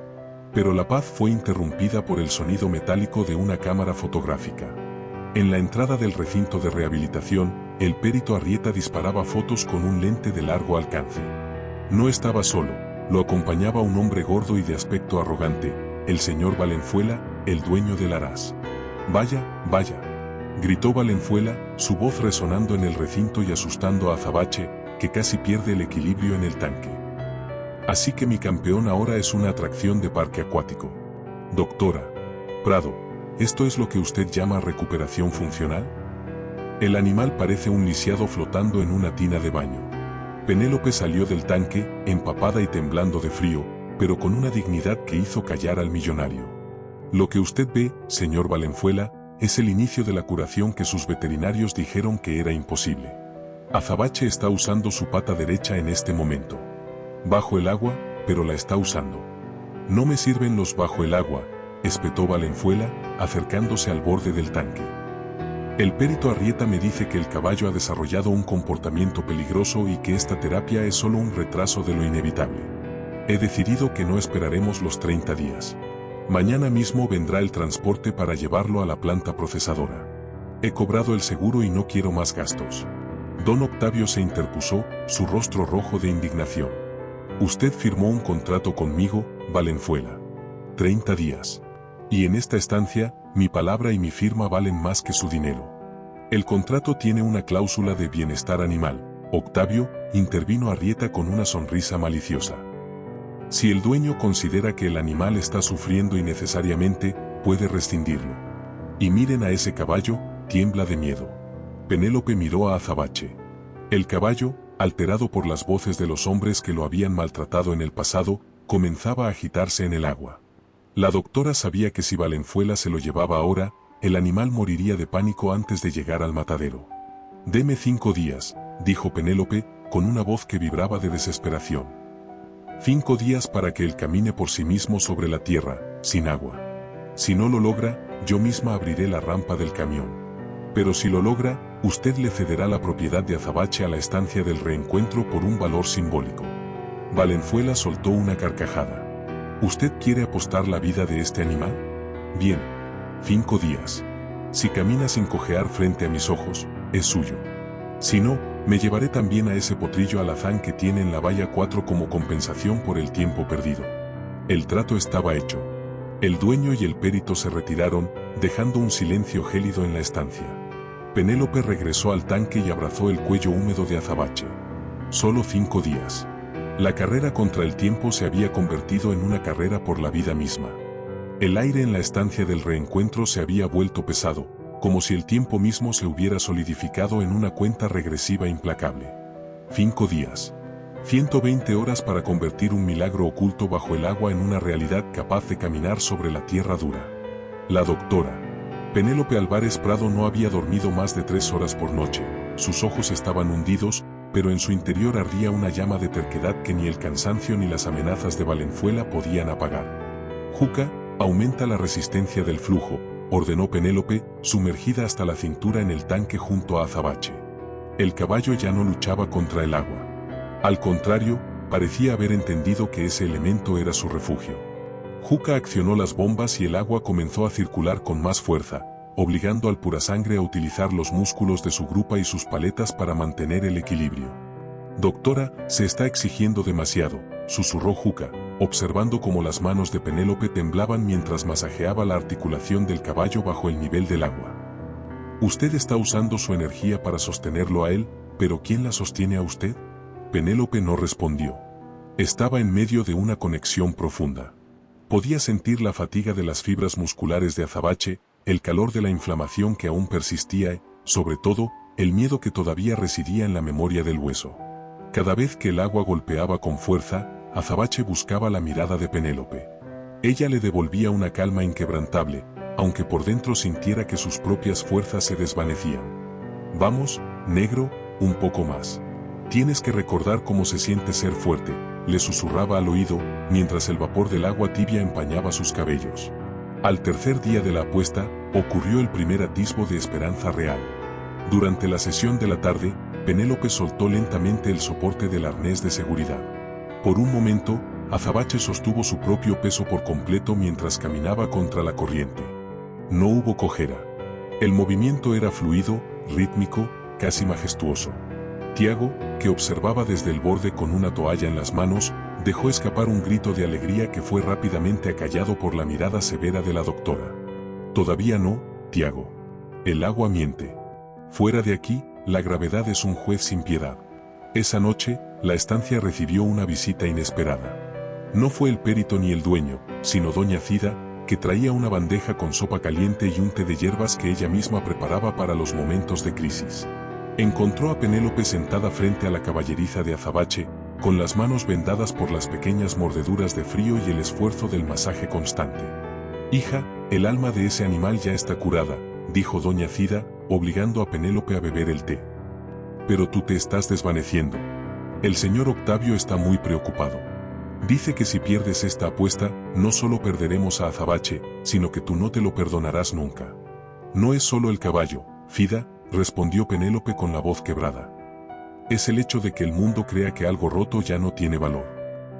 Pero la paz fue interrumpida por el sonido metálico de una cámara fotográfica. En la entrada del recinto de rehabilitación, el perito Arrieta disparaba fotos con un lente de largo alcance. No estaba solo, lo acompañaba un hombre gordo y de aspecto arrogante, el señor Valenzuela, el dueño del Aras. «Vaya, vaya», gritó Valenzuela, su voz resonando en el recinto y asustando a Azabache, que casi pierde el equilibrio en el tanque. «Así que mi campeón ahora es una atracción de parque acuático. Doctora Prado, ¿esto es lo que usted llama recuperación funcional?» El animal parece un lisiado flotando en una tina de baño. Penélope salió del tanque, empapada y temblando de frío, pero con una dignidad que hizo callar al millonario. «Lo que usted ve, señor Valenzuela, es el inicio de la curación que sus veterinarios dijeron que era imposible. Azabache está usando su pata derecha en este momento. Bajo el agua, pero la está usando». «No me sirven los bajo el agua», espetó Valenzuela, acercándose al borde del tanque. «El perito Arrieta me dice que el caballo ha desarrollado un comportamiento peligroso y que esta terapia es solo un retraso de lo inevitable. He decidido que no esperaremos los 30 días. Mañana mismo vendrá el transporte para llevarlo a la planta procesadora. He cobrado el seguro y no quiero más gastos». Don Octavio se interpuso, su rostro rojo de indignación. «Usted firmó un contrato conmigo, Valenzuela. 30 días. Y en esta estancia, mi palabra y mi firma valen más que su dinero. El contrato tiene una cláusula de bienestar animal». Octavio, intervino Arrieta con una sonrisa maliciosa. «Si el dueño considera que el animal está sufriendo innecesariamente, puede rescindirlo. Y miren a ese caballo, tiembla de miedo». Penélope miró a Azabache. El caballo, alterado por las voces de los hombres que lo habían maltratado en el pasado, comenzaba a agitarse en el agua. La doctora sabía que si Valenzuela se lo llevaba ahora, el animal moriría de pánico antes de llegar al matadero. «Deme 5 días», dijo Penélope, con una voz que vibraba de desesperación. «5 días para que él camine por sí mismo sobre la tierra, sin agua. Si no lo logra, yo misma abriré la rampa del camión. Pero si lo logra, usted le cederá la propiedad de Azabache a la estancia del reencuentro por un valor simbólico». Valenzuela soltó una carcajada. «¿Usted quiere apostar la vida de este animal? Bien. 5 días. Si camina sin cojear frente a mis ojos, es suyo. Si no, me llevaré también a ese potrillo alazán que tiene en la valla 4 como compensación por el tiempo perdido». El trato estaba hecho. El dueño y el perito se retiraron, dejando un silencio gélido en la estancia. Penélope regresó al tanque y abrazó el cuello húmedo de Azabache. Solo 5 días. La carrera contra el tiempo se había convertido en una carrera por la vida misma. El aire en la estancia del reencuentro se había vuelto pesado, como si el tiempo mismo se hubiera solidificado en una cuenta regresiva implacable. 5 días. 120 horas para convertir un milagro oculto bajo el agua en una realidad capaz de caminar sobre la tierra dura. La doctora Penélope Álvarez Prado no había dormido más de 3 horas por noche. Sus ojos estaban hundidos, pero en su interior ardía una llama de terquedad que ni el cansancio ni las amenazas de Valenzuela podían apagar. Juca, aumenta la resistencia del flujo, ordenó Penélope, sumergida hasta la cintura en el tanque junto a Azabache. El caballo ya no luchaba contra el agua. Al contrario, parecía haber entendido que ese elemento era su refugio. Juca accionó las bombas y el agua comenzó a circular con más fuerza, obligando al purasangre a utilizar los músculos de su grupa y sus paletas para mantener el equilibrio. Doctora, se está exigiendo demasiado, susurró Juca, observando cómo las manos de Penélope temblaban mientras masajeaba la articulación del caballo bajo el nivel del agua. Usted está usando su energía para sostenerlo a él, pero ¿quién la sostiene a usted? Penélope no respondió. Estaba en medio de una conexión profunda. Podía sentir la fatiga de las fibras musculares de Azabache, el calor de la inflamación que aún persistía y, sobre todo, el miedo que todavía residía en la memoria del hueso. Cada vez que el agua golpeaba con fuerza, Azabache buscaba la mirada de Penélope. Ella le devolvía una calma inquebrantable, aunque por dentro sintiera que sus propias fuerzas se desvanecían. Vamos, negro, un poco más. Tienes que recordar cómo se siente ser fuerte, le susurraba al oído, mientras el vapor del agua tibia empañaba sus cabellos. Al tercer día de la apuesta, ocurrió el primer atisbo de esperanza real. Durante la sesión de la tarde, Penélope soltó lentamente el soporte del arnés de seguridad. Por un momento, Azabache sostuvo su propio peso por completo mientras caminaba contra la corriente. No hubo cojera. El movimiento era fluido, rítmico, casi majestuoso. Tiago, que observaba desde el borde con una toalla en las manos, dejó escapar un grito de alegría que fue rápidamente acallado por la mirada severa de la doctora. Todavía no, Tiago. El agua miente. Fuera de aquí, la gravedad es un juez sin piedad. Esa noche, la estancia recibió una visita inesperada. No fue el perito ni el dueño, sino doña Cida, que traía una bandeja con sopa caliente y un té de hierbas que ella misma preparaba para los momentos de crisis. Encontró a Penélope sentada frente a la caballeriza de Azabache, con las manos vendadas por las pequeñas mordeduras de frío y el esfuerzo del masaje constante. Hija, el alma de ese animal ya está curada, dijo doña Cida, obligando a Penélope a beber el té. Pero tú te estás desvaneciendo. El señor Octavio está muy preocupado. Dice que si pierdes esta apuesta, no solo perderemos a Azabache, sino que tú no te lo perdonarás nunca. No es solo el caballo, Cida, respondió Penélope con la voz quebrada. Es el hecho de que el mundo crea que algo roto ya no tiene valor.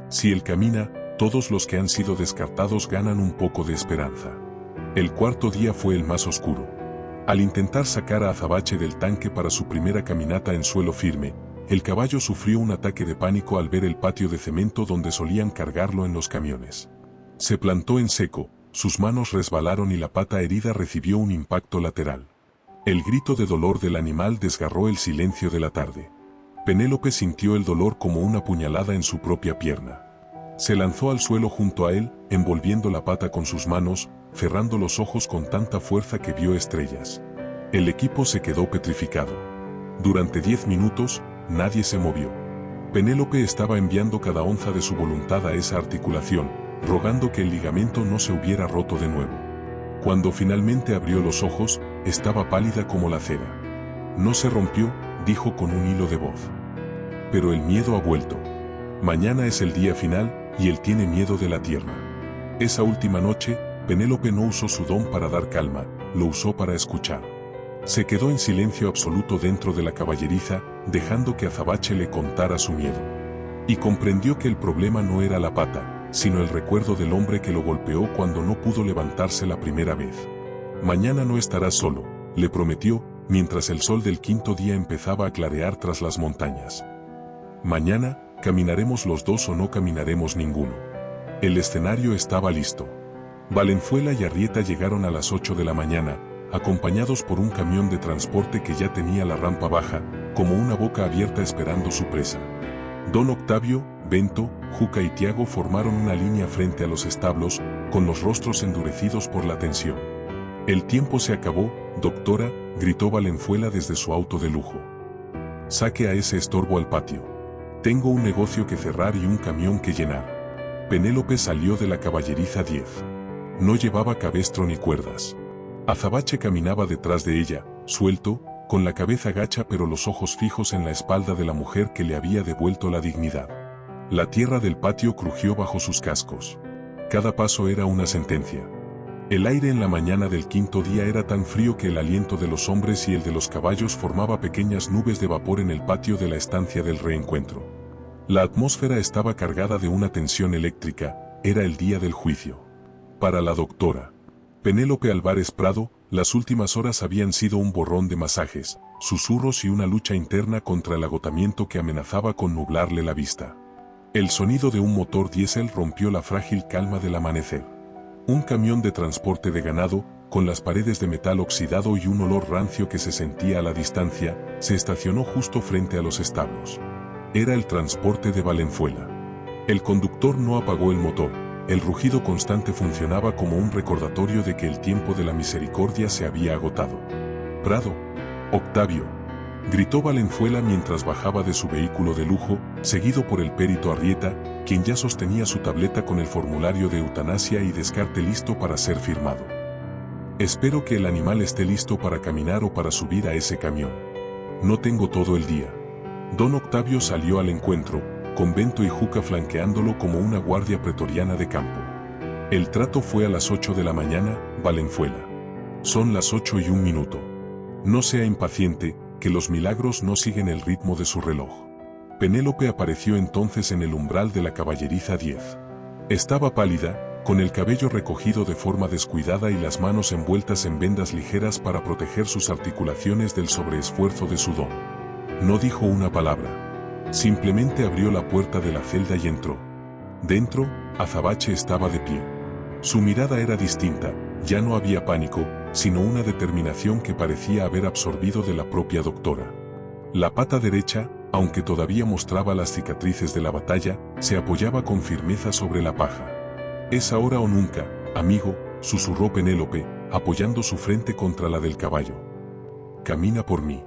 Si él camina, todos los que han sido descartados ganan un poco de esperanza. El cuarto día fue el más oscuro. Al intentar sacar a Azabache del tanque para su primera caminata en suelo firme, el caballo sufrió un ataque de pánico al ver el patio de cemento donde solían cargarlo en los camiones. Se plantó en seco, sus manos resbalaron y la pata herida recibió un impacto lateral. El grito de dolor del animal desgarró el silencio de la tarde. Penélope sintió el dolor como una puñalada en su propia pierna. Se lanzó al suelo junto a él, envolviendo la pata con sus manos, cerrando los ojos con tanta fuerza que vio estrellas. El equipo se quedó petrificado. Durante 10 minutos, nadie se movió. Penélope estaba enviando cada onza de su voluntad a esa articulación, rogando que el ligamento no se hubiera roto de nuevo. Cuando finalmente abrió los ojos, estaba pálida como la cera. No se rompió, dijo con un hilo de voz. Pero el miedo ha vuelto. Mañana es el día final, y él tiene miedo de la tierra. Esa última noche, Penélope no usó su don para dar calma, lo usó para escuchar. Se quedó en silencio absoluto dentro de la caballeriza, dejando que Azabache le contara su miedo. Y comprendió que el problema no era la pata, sino el recuerdo del hombre que lo golpeó cuando no pudo levantarse la primera vez. Mañana no estarás solo, le prometió, mientras el sol del quinto día empezaba a clarear tras las montañas. Mañana, caminaremos los dos o no caminaremos ninguno. El escenario estaba listo. Valenzuela y Arrieta llegaron a las 8 de la mañana, acompañados por un camión de transporte que ya tenía la rampa baja, como una boca abierta esperando su presa. Don Octavio, Bento, Juca y Tiago formaron una línea frente a los establos, con los rostros endurecidos por la tensión. «El tiempo se acabó, doctora», gritó Valenzuela desde su auto de lujo. «Saque a ese estorbo al patio. Tengo un negocio que cerrar y un camión que llenar». Penélope salió de la caballeriza 10. No llevaba cabestro ni cuerdas. Azabache caminaba detrás de ella, suelto, con la cabeza gacha pero los ojos fijos en la espalda de la mujer que le había devuelto la dignidad. La tierra del patio crujió bajo sus cascos. Cada paso era una sentencia. El aire en la mañana del quinto día era tan frío que el aliento de los hombres y el de los caballos formaba pequeñas nubes de vapor en el patio de la estancia del reencuentro. La atmósfera estaba cargada de una tensión eléctrica, era el día del juicio. Para la doctora Penélope Álvarez Prado, las últimas horas habían sido un borrón de masajes, susurros y una lucha interna contra el agotamiento que amenazaba con nublarle la vista. El sonido de un motor diésel rompió la frágil calma del amanecer. Un camión de transporte de ganado, con las paredes de metal oxidado y un olor rancio que se sentía a la distancia, se estacionó justo frente a los establos. Era el transporte de Valenzuela. El conductor no apagó el motor. El rugido constante funcionaba como un recordatorio de que el tiempo de la misericordia se había agotado. «Prado, Octavio», gritó Valenzuela mientras bajaba de su vehículo de lujo, seguido por el perito Arrieta, quien ya sostenía su tableta con el formulario de eutanasia y descarte listo para ser firmado. «Espero que el animal esté listo para caminar o para subir a ese camión. No tengo todo el día». Don Octavio salió al encuentro, con Bento y Juca flanqueándolo como una guardia pretoriana de campo. «El trato fue a las 8 de la mañana, Valenzuela. Son las 8:01. No sea impaciente, que los milagros no siguen el ritmo de su reloj». Penélope apareció entonces en el umbral de la caballeriza 10. Estaba pálida, con el cabello recogido de forma descuidada y las manos envueltas en vendas ligeras para proteger sus articulaciones del sobreesfuerzo de su don. No dijo una palabra. Simplemente abrió la puerta de la celda y entró. Dentro, Azabache estaba de pie. Su mirada era distinta, ya no había pánico, sino una determinación que parecía haber absorbido de la propia doctora. La pata derecha, aunque todavía mostraba las cicatrices de la batalla, se apoyaba con firmeza sobre la paja. «Es ahora o nunca, amigo», susurró Penélope, apoyando su frente contra la del caballo. «Camina por mí.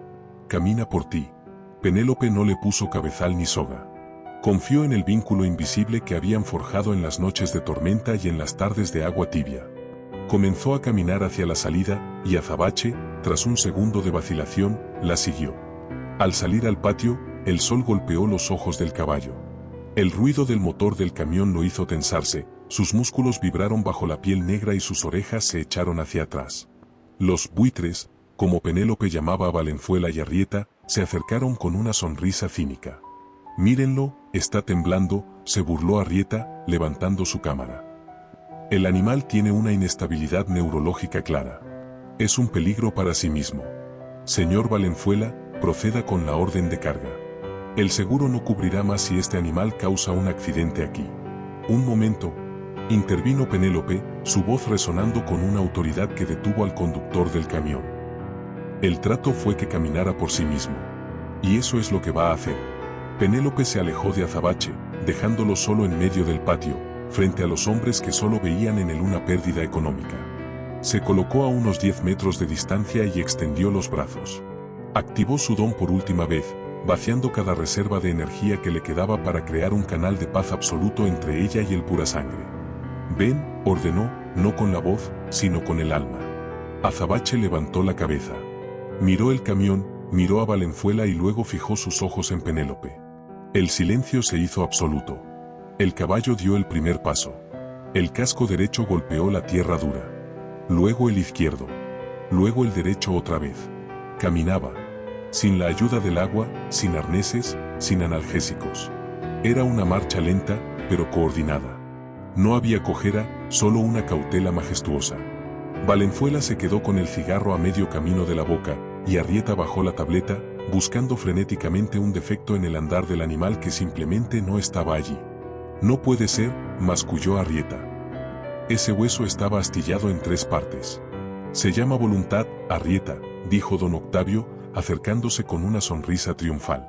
Camina por ti». Penélope no le puso cabezal ni soga. Confió en el vínculo invisible que habían forjado en las noches de tormenta y en las tardes de agua tibia. Comenzó a caminar hacia la salida, y Azabache, tras un segundo de vacilación, la siguió. Al salir al patio, el sol golpeó los ojos del caballo. El ruido del motor del camión lo hizo tensarse, sus músculos vibraron bajo la piel negra y sus orejas se echaron hacia atrás. Los buitres, como Penélope llamaba a Valenzuela y Arrieta, se acercaron con una sonrisa cínica. «Mírenlo, está temblando», se burló Arrieta, levantando su cámara. «El animal tiene una inestabilidad neurológica clara. Es un peligro para sí mismo. Señor Valenzuela, proceda con la orden de carga. El seguro no cubrirá más si este animal causa un accidente aquí». «Un momento», intervino Penélope, su voz resonando con una autoridad que detuvo al conductor del camión. «El trato fue que caminara por sí mismo. Y eso es lo que va a hacer». Penélope se alejó de Azabache, dejándolo solo en medio del patio, frente a los hombres que solo veían en él una pérdida económica. Se colocó a unos 10 metros de distancia y extendió los brazos. Activó su don por última vez, vaciando cada reserva de energía que le quedaba para crear un canal de paz absoluto entre ella y el pura sangre. «Ven», ordenó, no con la voz, sino con el alma. Azabache levantó la cabeza. Miró el camión, miró a Valenzuela y luego fijó sus ojos en Penélope. El silencio se hizo absoluto. El caballo dio el primer paso. El casco derecho golpeó la tierra dura. Luego el izquierdo. Luego el derecho otra vez. Caminaba. Sin la ayuda del agua, sin arneses, sin analgésicos. Era una marcha lenta, pero coordinada. No había cojera, solo una cautela majestuosa. Valenzuela se quedó con el cigarro a medio camino de la boca, y Arrieta bajó la tableta, buscando frenéticamente un defecto en el andar del animal que simplemente no estaba allí. «No puede ser», masculló Arrieta. «Ese hueso estaba astillado en 3 partes». «Se llama voluntad, Arrieta», dijo don Octavio, acercándose con una sonrisa triunfal.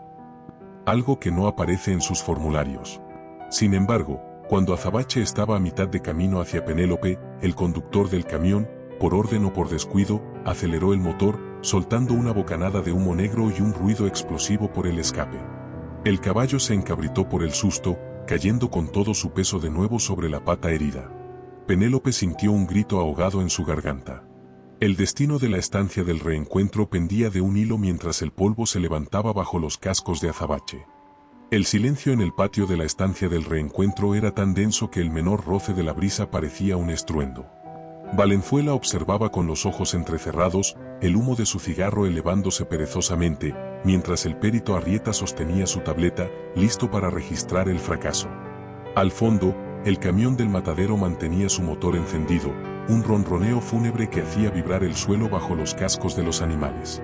Algo que no aparece en sus formularios. Sin embargo, cuando Azabache estaba a mitad de camino hacia Penélope, el conductor del camión, por orden o por descuido, aceleró el motor, soltando una bocanada de humo negro y un ruido explosivo por el escape. El caballo se encabritó por el susto, cayendo con todo su peso de nuevo sobre la pata herida. Penélope sintió un grito ahogado en su garganta. El destino de la estancia del reencuentro pendía de un hilo mientras el polvo se levantaba bajo los cascos de Azabache. El silencio en el patio de la estancia del reencuentro era tan denso que el menor roce de la brisa parecía un estruendo. Valenzuela observaba con los ojos entrecerrados, el humo de su cigarro elevándose perezosamente, mientras el perito Arrieta sostenía su tableta, listo para registrar el fracaso. Al fondo, el camión del matadero mantenía su motor encendido, un ronroneo fúnebre que hacía vibrar el suelo bajo los cascos de los animales.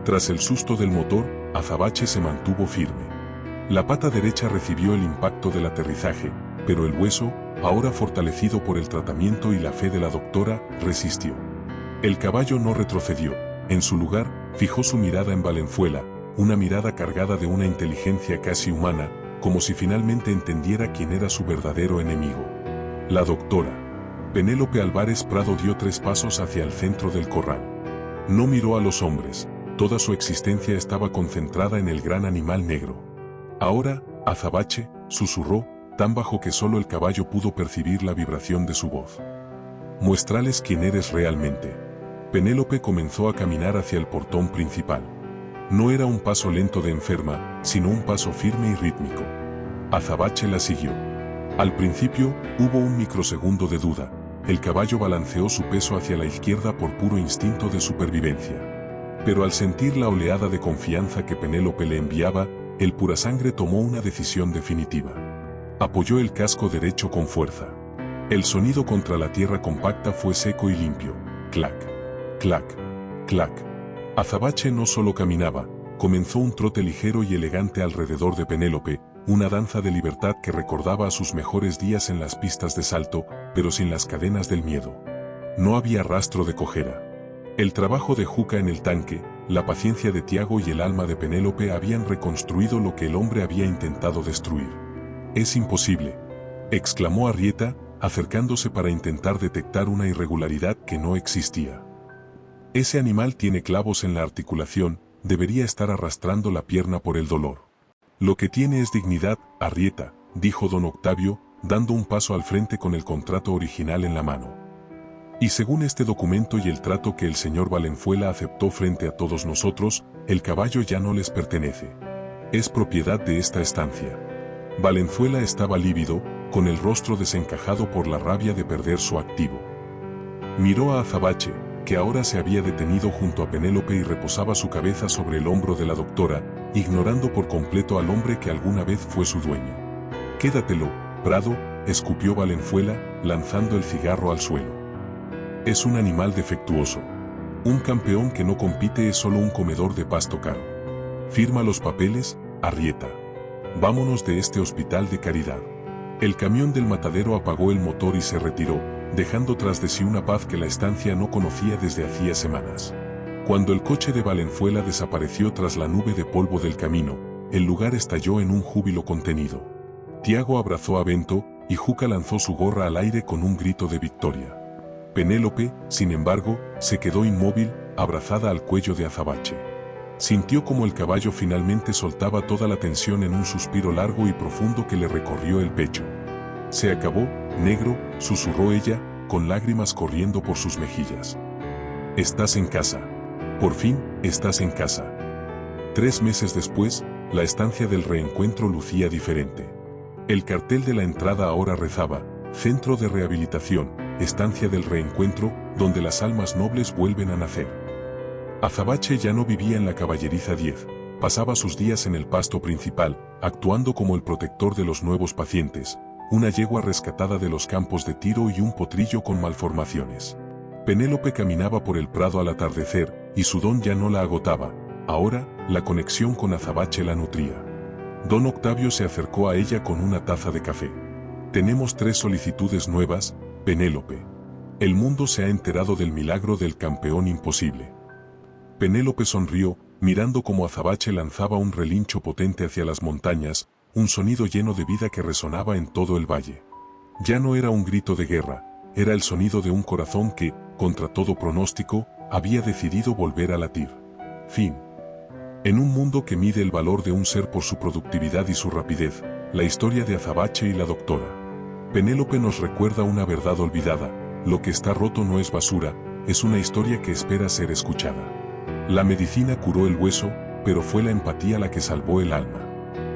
Tras el susto del motor, Azabache se mantuvo firme. La pata derecha recibió el impacto del aterrizaje, pero el hueso, ahora fortalecido por el tratamiento y la fe de la doctora, resistió. El caballo no retrocedió. En su lugar, fijó su mirada en Valenzuela, una mirada cargada de una inteligencia casi humana, como si finalmente entendiera quién era su verdadero enemigo. La doctora. Penélope Álvarez Prado dio 3 pasos hacia el centro del corral. No miró a los hombres, toda su existencia estaba concentrada en el gran animal negro. Ahora, Azabache, susurró, tan bajo que solo el caballo pudo percibir la vibración de su voz. Muéstrales quién eres realmente. Penélope comenzó a caminar hacia el portón principal. No era un paso lento de enferma, sino un paso firme y rítmico. Azabache la siguió. Al principio, hubo un microsegundo de duda. El caballo balanceó su peso hacia la izquierda por puro instinto de supervivencia. Pero al sentir la oleada de confianza que Penélope le enviaba, el purasangre tomó una decisión definitiva. Apoyó el casco derecho con fuerza. El sonido contra la tierra compacta fue seco y limpio. Clac, clac, clac. Azabache no solo caminaba, comenzó un trote ligero y elegante alrededor de Penélope, una danza de libertad que recordaba a sus mejores días en las pistas de salto, pero sin las cadenas del miedo. No había rastro de cojera. El trabajo de Juca en el tanque, la paciencia de Tiago y el alma de Penélope habían reconstruido lo que el hombre había intentado destruir. «Es imposible», exclamó Arrieta, acercándose para intentar detectar una irregularidad que no existía. «Ese animal tiene clavos en la articulación, debería estar arrastrando la pierna por el dolor». «Lo que tiene es dignidad, Arrieta», dijo don Octavio, dando un paso al frente con el contrato original en la mano. «Y según este documento y el trato que el señor Valenzuela aceptó frente a todos nosotros, el caballo ya no les pertenece. Es propiedad de esta estancia». Valenzuela estaba lívido, con el rostro desencajado por la rabia de perder su activo. Miró a Azabache, que ahora se había detenido junto a Penélope y reposaba su cabeza sobre el hombro de la doctora, ignorando por completo al hombre que alguna vez fue su dueño. «Quédatelo, Prado», escupió Valenzuela, lanzando el cigarro al suelo. «Es un animal defectuoso. Un campeón que no compite es solo un comedor de pasto caro. Firma los papeles, Arrieta. Vámonos de este hospital de caridad». El camión del matadero apagó el motor y se retiró, dejando tras de sí una paz que la estancia no conocía desde hacía semanas. Cuando el coche de Valenzuela desapareció tras la nube de polvo del camino, el lugar estalló en un júbilo contenido. Tiago abrazó a Bento, y Juca lanzó su gorra al aire con un grito de victoria. Penélope, sin embargo, se quedó inmóvil, abrazada al cuello de Azabache. Sintió como el caballo finalmente soltaba toda la tensión en un suspiro largo y profundo que le recorrió el pecho. «Se acabó, negro», susurró ella, con lágrimas corriendo por sus mejillas. «Estás en casa. Por fin, estás en casa». 3 meses después, la estancia del reencuentro lucía diferente. El cartel de la entrada ahora rezaba: «Centro de Rehabilitación, Estancia del Reencuentro, donde las almas nobles vuelven a nacer». Azabache ya no vivía en la Caballeriza 10, pasaba sus días en el pasto principal, actuando como el protector de los nuevos pacientes, una yegua rescatada de los campos de tiro y un potrillo con malformaciones. Penélope caminaba por el prado al atardecer, y su don ya no la agotaba, ahora, la conexión con Azabache la nutría. Don Octavio se acercó a ella con una taza de café. «Tenemos 3 solicitudes nuevas, Penélope. El mundo se ha enterado del milagro del campeón imposible». Penélope sonrió, mirando cómo Azabache lanzaba un relincho potente hacia las montañas, un sonido lleno de vida que resonaba en todo el valle. Ya no era un grito de guerra, era el sonido de un corazón que, contra todo pronóstico, había decidido volver a latir. Fin. En un mundo que mide el valor de un ser por su productividad y su rapidez, la historia de Azabache y la doctora Penélope nos recuerda una verdad olvidada: lo que está roto no es basura, es una historia que espera ser escuchada. La medicina curó el hueso, pero fue la empatía la que salvó el alma.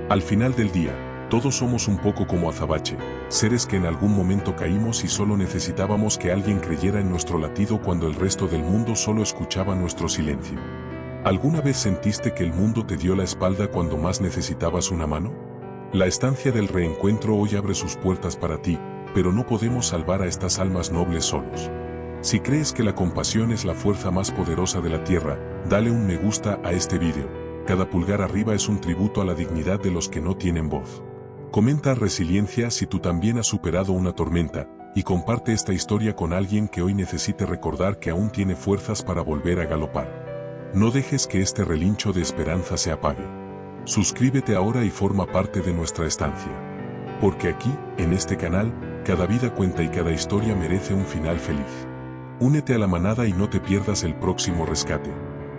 Al final del día, todos somos un poco como Azabache, seres que en algún momento caímos y solo necesitábamos que alguien creyera en nuestro latido cuando el resto del mundo solo escuchaba nuestro silencio. ¿Alguna vez sentiste que el mundo te dio la espalda cuando más necesitabas una mano? La estancia del reencuentro hoy abre sus puertas para ti, pero no podemos salvar a estas almas nobles solos. Si crees que la compasión es la fuerza más poderosa de la tierra, dale un me gusta a este vídeo. Cada pulgar arriba es un tributo a la dignidad de los que no tienen voz. Comenta resiliencia si tú también has superado una tormenta, y comparte esta historia con alguien que hoy necesite recordar que aún tiene fuerzas para volver a galopar. No dejes que este relincho de esperanza se apague. Suscríbete ahora y forma parte de nuestra estancia. Porque aquí, en este canal, cada vida cuenta y cada historia merece un final feliz. Únete a la manada y no te pierdas el próximo rescate.